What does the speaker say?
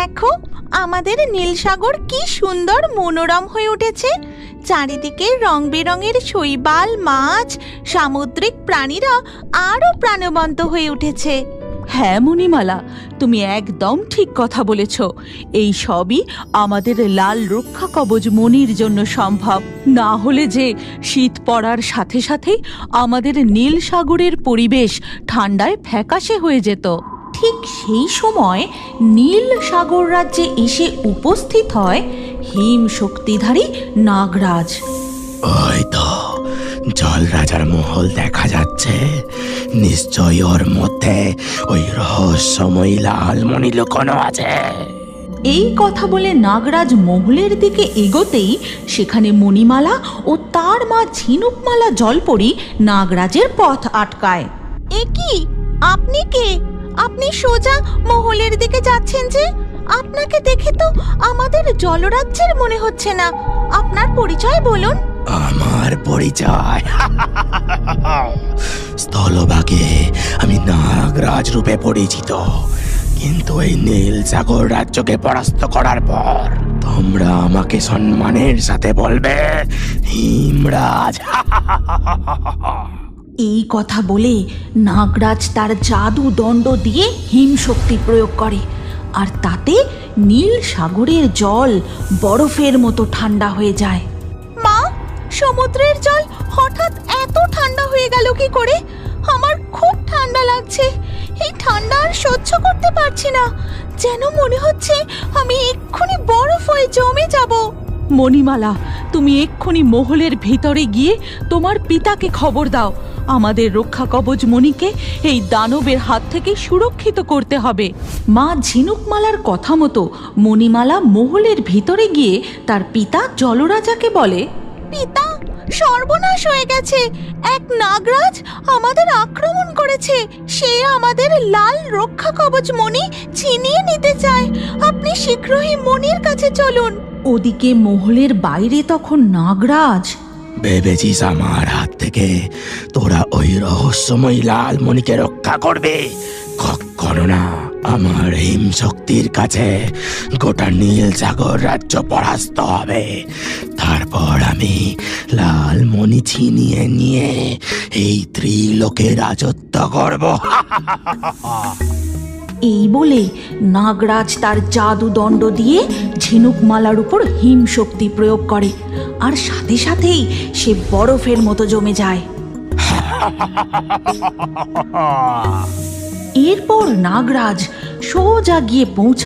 দেখো, আমাদের নীলসাগর কি সুন্দর মনোরম হয়ে উঠেছে। চারিদিকে রং বেরঙের শৈবাল, মাছ, সামুদ্রিক প্রাণীরা আরো প্রাণবন্ত হয়ে উঠেছে। হ্যাঁ মণিমালা, তুমি একদম ঠিক কথা বলেছ। এই সবই আমাদের লাল রক্ষা কবচ মণির জন্য সম্ভব। না হলে যে শীত পড়ার সাথে সাথেই আমাদের নীল সাগরের পরিবেশ ঠান্ডায় ফ্যাকাশে হয়ে যেত। ঠিক সেই সময় নীল সাগর রাজ্যে এসে উপস্থিত হয় হিম শক্তিধারী নাগরাজ। ওই তো জল রাজার মহল দেখা যাচ্ছে। নিশ্চয়ই ওর মধ্যে ওই রহস্যময়ী লালমণি লুকোনো আছে। এই কথা বলে নাগরাজ মহলের দিকে এগোতেই সেখানে মণিমালা ও তার মা ঝিনুকমালা জলপরি নাগরাজের পথ আটকায়। এ কি, আপনি কে? আপনি সোজা মহলের দিকে যাচ্ছেন যে? আপনাকে দেখে তো আমাদের জলরাজ্যের মনে হচ্ছে না। আপনার পরিচয় বলুন। আমার পরিচয় স্থলভাগে আমি নাগরাজ রূপে পরিচিত, কিন্তু এই নীল সাগর রাজ্যকে পরাস্ত করার পর তোমরা আমাকে সম্মানের সাথে বলবে হিমরাজ। এই কথা বলে নাগরাজ তার জাদু দণ্ড দিয়ে হিম শক্তি প্রয়োগ করে, আর তাতে নীল সাগরের জল বরফের মতো ঠান্ডা হয়ে যায়। মা, সমুদ্রের জল হঠাৎ এত ঠান্ডা হয়ে গেল কি করে? আমার খুব ঠান্ডা লাগছে। এই ঠান্ডা আর সহ্য করতে পারছি না। যেন মনে হচ্ছে আমি এক্ষুনি বরফ হয়ে জমে যাব। মণিমালা, তুমি এক্ষুনি মহলের ভিতরে গিয়ে তোমার পিতাকে খবর দাও। আমাদের রক্ষা কবচ মণিকে এই দানবের হাত থেকে সুরক্ষিত করতে হবে। মা ঝিনুকমালার কথা মতো মণিমালা মহলের ভিতরে গিয়ে তার পিতা জলরাজাকে বলে, পিতা, সর্বনাশ হয়ে গেছে। এক নাগরাজ আমাদের আক্রমণ করেছে। সে আমাদের লাল রক্ষা কবচ মণি ছিনিয়ে নিতে চায়। আপনি শীঘ্রই মণির কাছে চলুন। ওদিকে মহলের বাইরে তখন নাগরাজ, ভেবেছিস আমার হাত থেকে তোরা ওই রহস্যময়ী লালমণিকে রক্ষা করবে? কখনো না। আমার হিম শক্তির কাছে গোটা নীল সাগর রাজ্য পরাস্ত হবে। তারপর আমি লালমণি ছিনিয়ে নিয়ে এই ত্রিলোকে রাজত্ব করব। এই বলে নাগরাজ তার জাদু দণ্ড দিয়ে ঝিনুকমালার উপর হিম শক্তি প্রয়োগ করে, আর সাথে সাথেই সে বরফের মতো জমে যায়। এরপর নাগরাজ সোজা গিয়ে পৌঁছে